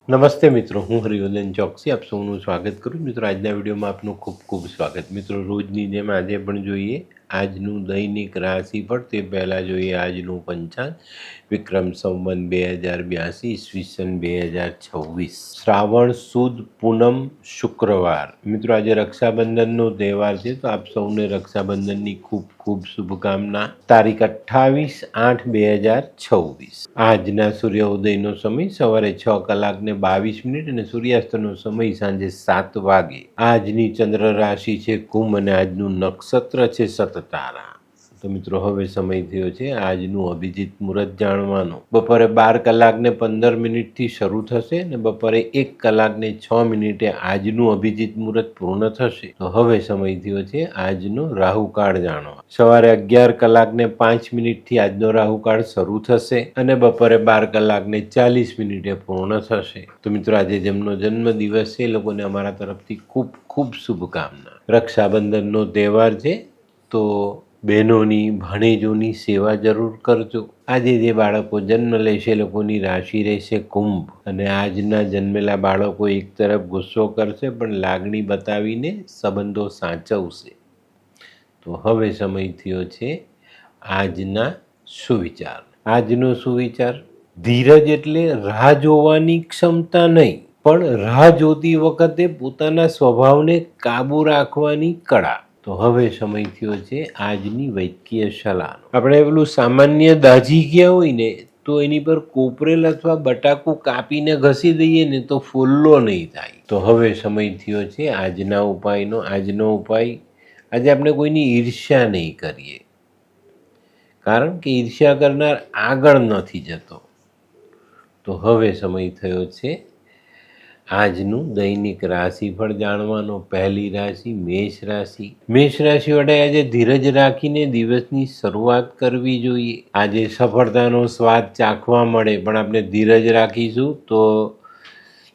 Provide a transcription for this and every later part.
નમસ્તે મિત્રો, હું હરિવર્ધન ચોકસી આપ સૌનું સ્વાગત કરું છું. મિત્રો, આજના વિડીયોમાં આપનું ખૂબ ખૂબ સ્વાગત. મિત્રો, રોજની જેમ આજે પણ જોઈએ આજનું દૈનિક રાશિફળ. તે પહેલાં જોઈએ આજનું પંચાંગ. વિક્રમ સંવત 2082 ઈસવીસન 2026 શ્રાવણ સુદ પૂનમ શુક્રવાર. મિત્રો, આજે રક્ષાબંધનનો તહેવાર છે, તો આપ સૌને રક્ષાબંધનની ખૂબ ખૂબ શુભકામના. તારીખ 28/8/2026. આજના સૂર્યોદયનો સમય સવારે 6:22 અને સૂર્યાસ્તનો સમય સાંજે 7 વાગે. આજની ચંદ્ર રાશિ છે કુંભ અને આજનું નક્ષત્ર છે સતતારા. તો મિત્રો, હવે સમય થયો છે આજનું અભિજીત મુહૂર્ત જાણવાનો. બપોરે 12:15 શરૂ થશે અને બપોરે 1:06 આજનું અભિજીત મુહૂર્ત પૂર્ણ થશે. તો હવે સમય થયો છે આજનો રાહુકાળ જાણવા. સવારે 11:05 આજનો રાહુકાળ શરૂ થશે અને બપોરે 12:40 પૂર્ણ થશે. તો મિત્રો, આજે જેમનો જન્મ દિવસ છે એ લોકોને અમારા તરફથી ખૂબ ખૂબ શુભકામના. રક્ષાબંધનનો તહેવાર છે, તો બહેનોની ભાણેજોની સેવા જરૂર કરજો. આજે જે બાળકો જન્મ લેશે એ લોકોની રાશિ રહેશે કુંભ, અને આજના જન્મેલા બાળકો એક તરફ ગુસ્સો કરશે પણ લાગણી બતાવીને સંબંધો સાચવશે. તો હવે સમય થયો છે આજના સુવિચાર. આજનો સુવિચાર: ધીરજ એટલે રાહ જોવાની ક્ષમતા નહીં, પણ રાહ જોતી વખતે પોતાના સ્વભાવને કાબુ રાખવાની કળા. તો હવે સમય થયો છે આજની વૈદ્યકીય સલાહનો. આપણે પેલું સામાન્ય દાઝી ગયા હોય ને, તો એની પર કોપરેલ અથવા બટાકું કાપીને ઘસી દઈએ ને તો ફોલ્લો નહીં થાય. તો હવે સમય થયો છે આજના ઉપાયનો. આજનો ઉપાય: આજે આપણે કોઈની ઈર્ષ્યા નહીં કરીએ, કારણ કે ઈર્ષ્યા કરનાર આગળ નથી જતો. તો હવે સમય થયો છે આજનું દૈનિક રાશિફળ જાણવાનો. પહેલી રાશિ મેષ રાશિ. મેષ રાશિ વડે આજે ધીરજ રાખીને દિવસની શરૂઆત કરવી જોઈએ. આજે સફળતાનો સ્વાદ ચાખવા મળે, પણ આપણે ધીરજ રાખીશું તો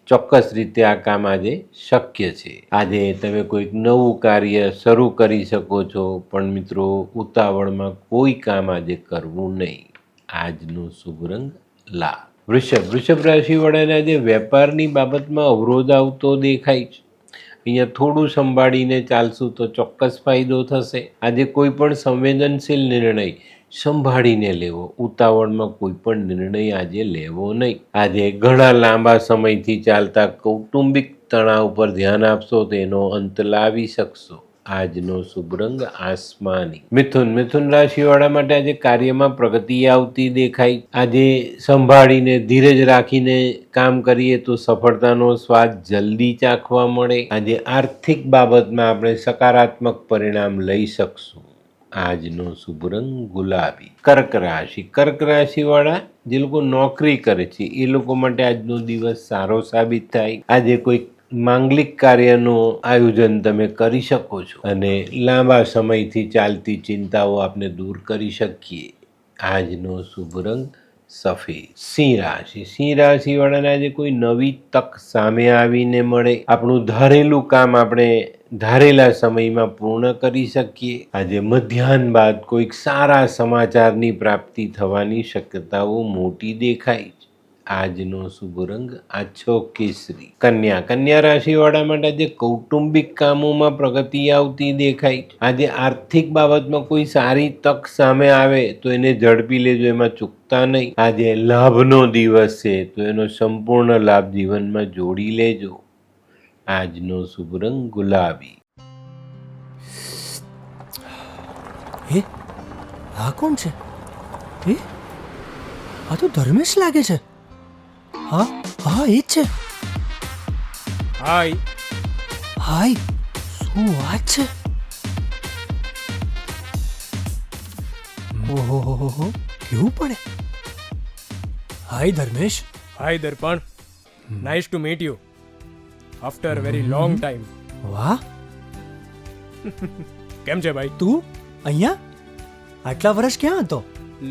ચોક્કસ રીતે આ કામ આજે શક્ય છે. આજે તમે કોઈક નવું કાર્ય શરૂ કરી શકો છો, પણ મિત્રો, ઉતાવળમાં કોઈ કામ આજે કરવું નહીં. આજનો શુભ રંગ લાલ. વૃષભ રાશિ વાળાને આજે વેપારની બાબતમાં અવરોધ આવતો દેખાય છે. અહીંયા થોડું સંભાળીને ચાલશું તો ચોક્કસ ફાયદો થશે. આજે કોઈ પણ સંવેદનશીલ નિર્ણય સંભાળીને લેવો. ઉતાવળમાં કોઈ પણ નિર્ણય આજે લેવો નહીં. આજે ઘણા લાંબા સમયથી ચાલતા કૌટુંબિક તણાવ પર ધ્યાન આપશો તો એનો અંત લાવી શકશો. આજનો શુભ રંગ આસમાની. મિથુન રાશિવાળા માટે આજે કાર્યમાં પ્રગતિ આવતી દેખાય. આજે સંભાળીને ધીરજ રાખીને કામ કરીએ તો સફળતાનો સ્વાદ જલ્દી ચાખવા મળે. આજે આર્થિક બાબતમાં આપણે સકારાત્મક પરિણામ લઈ શકશું. આજનો શુભ રંગ ગુલાબી. કર્ક રાશિવાળા જે લોકો નોકરી કરે છે એ લોકો માટે આજનો દિવસ સારો સાબિત થાય. આજે કોઈ માંગલિક કાર્યનું આયોજન તમે કરી શકો છો અને લાંબા સમયથી ચાલતી ચિંતાઓ આપણે દૂર કરી શકીએ. આજનો શુભ રંગ સફેદ. સિંહ રાશિવાળાને આજે કોઈ નવી તક સામે આવીને મળે. આપણું ધારેલું કામ આપણે ધારેલા સમયમાં પૂર્ણ કરી શકીએ. આજે મધ્યાહન બાદ કોઈક સારા સમાચારની પ્રાપ્તિ થવાની શક્યતાઓ મોટી દેખાય. આજનો શુભ રંગ આછો કેસરી. કન્યા રાશિવાળા માટે આજે કૌટુંબિક કામોમાં પ્રગતિ આવતી દેખાય. આજે આર્થિક બાબતમાં કોઈ સારી તક સામે આવે તો એને ઝડપી લેજો, એમાં ચૂકતા નહીં. આજે લાભનો દિવસ છે, તો એનો સંપૂર્ણ લાભ જીવનમાં જોડી લેજો. આજનો શુભ રંગ ગુલાબી. હે, આ કોણ છે? હે, આ તો ધર્મેશ લાગે છે. હા, એ જ છે. હાય. શું વાત છે? ઓહો, કેવું પડે? Hi Dharmesh. Hi Darpan. Nice to meet you after very long time. વાહ, કેમ છે ભાઈ? તું અહીંયા આટલા વર્ષ ક્યાં હતો?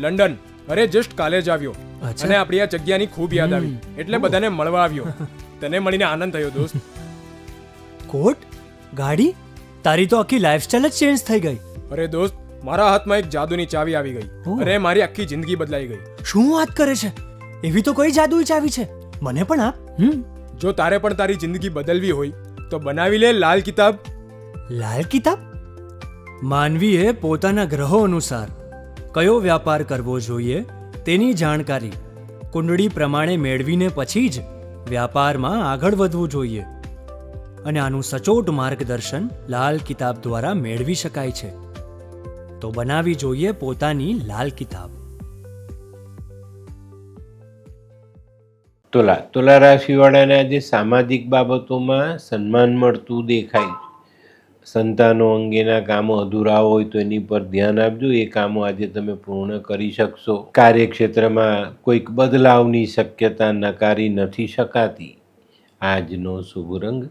લંડન. અરે જસ્ટ કાલે જ આવ્યો અને આપણી આ જગ્યાની ખૂબ યાદ આવી એટલે બધાને મળવા આવ્યો. તને મળીને આનંદ થયો દોસ્ત. કોટ, ગાડી, તારી તો આખી લાઈફસ્ટાઈલ જ ચેન્જ થઈ ગઈ. અરે દોસ્ત, મારા હાથમાં એક જાદુની ચાવી આવી ગઈ. અરે મારી આખી જિંદગી બદલાઈ ગઈ. શું વાત કરે છે? એવી તો કઈ જાદુઈ ચાવી છે? મને પણ આપ. જો તારે પણ તારી જિંદગી બદલવી હોય તો બનાવી લે લાલ કિતાબ. લાલ કિતાબ? માનવીએ પોતાના ગ્રહો અનુસાર કયો વ્યાપાર કરવો જોઈએ તેની જાણકારી કુંડળી પ્રમાણે મેળવીને પછી જ વ્યાપારમાં આગળ વધવું જોઈએ, અને આનું સચોટ માર્ગદર્શન લાલ કિતાબ દ્વારા મેળવી શકાય છે. તો બનાવી જોઈએ પોતાની લાલ કિતાબ. તુલા રાશિવાળાને આજે સામાજિક બાબતોમાં સન્માન મળતું દેખાય છે. સંતાનો અંગેના કામો અધૂરા હોય તો એની પર ધ્યાન આપજો. એ કામો આજે તમે પૂર્ણ કરી શકશો. કાર્યક્ષેત્રમાં કોઈક બદલાવની શક્યતા નકારી નથી શકાતી. આજનો શુભ રંગ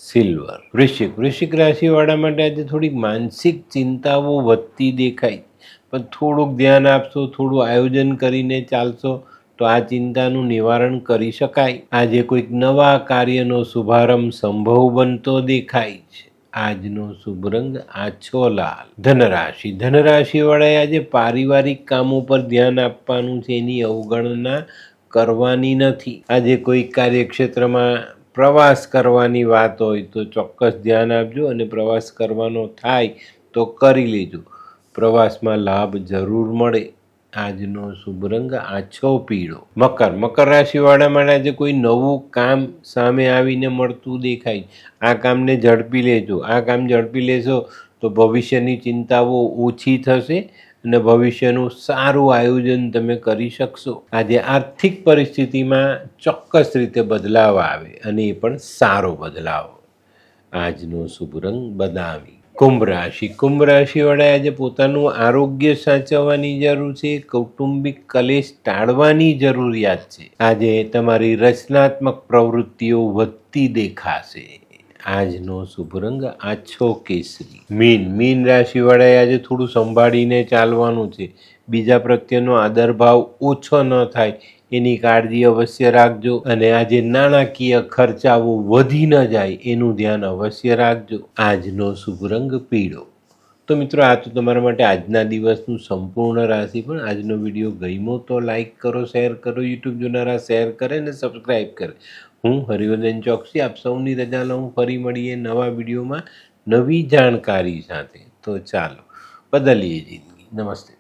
સિલ્વર. વૃશ્ચિક રાશિવાળા માટે આજે થોડીક માનસિક ચિંતાઓ વધતી દેખાય, પણ થોડુંક ધ્યાન આપશો, થોડું આયોજન કરીને ચાલશો તો આ ચિંતાનું નિવારણ કરી શકાય. આજે કોઈક નવા કાર્યનો શુભારંભ સંભવ બનતો દેખાય છે. આજનો શુભ રંગ આછો લાલ. ધનરાશિવાળાએ આજે પારિવારિક કામો પર ધ્યાન આપવાનું છે, એની અવગણના કરવાની નથી. આજે કોઈ કાર્યક્ષેત્રમાં પ્રવાસ કરવાની વાત હોય તો ચોક્કસ ધ્યાન આપજો, અને પ્રવાસ કરવાનો થાય તો કરી લેજો. પ્રવાસમાં લાભ જરૂર મળે. આજનો શુભ રંગ આછો પીળો. મકર રાશિવાળા માટે આજે કોઈ નવું કામ સામે આવીને મળતું દેખાય. આ કામને ઝડપી લેજો. આ કામ ઝડપી લેશો તો ભવિષ્યની ચિંતાઓ ઓછી થશે અને ભવિષ્યનું સારું આયોજન તમે કરી શકશો. આજે આર્થિક પરિસ્થિતિમાં ચોક્કસ રીતે બદલાવ આવે, અને એ પણ સારો બદલાવ. આજનો શુભ રંગ બદામી. કુંભ રાશિવાળાએ આજે પોતાનું આરોગ્ય સાચવવાની જરૂર છે. કૌટુંબિક કલેશ ટાળવાની જરૂરિયાત છે. આજે તમારી રચનાત્મક પ્રવૃત્તિઓ વધતી દેખાશે. આજનો શુભ રંગ આછો કેસરી. મીન રાશિવાળાએ આજે થોડું સંભાળીને ચાલવાનું છે. બીજા પ્રત્યેનો આદર ભાવ ઓછો ન થાય એની કાળજી અવશ્ય રાખજો, અને આજે નાણાકીય ખર્ચાઓ વધી ન જાય એનું ધ્યાન અવશ્ય રાખજો. આજનો શુભ રંગ પીળો. તો મિત્રો, આ તો તમારા માટે આજના દિવસનું સંપૂર્ણ રાશિ. પણ આજનો વિડીયો ગમ્યો તો લાઈક કરો, શેર કરો, યુટ્યુબ જોનારા શેર કરે અને સબસ્ક્રાઈબ કરે. હું હરિવર્ધન ચોકસી આપ સૌની રજા લઉં. ફરી મળીએ નવા વિડીયોમાં નવી જાણકારી સાથે. તો ચાલો બદલીએ જિંદગી. નમસ્તે.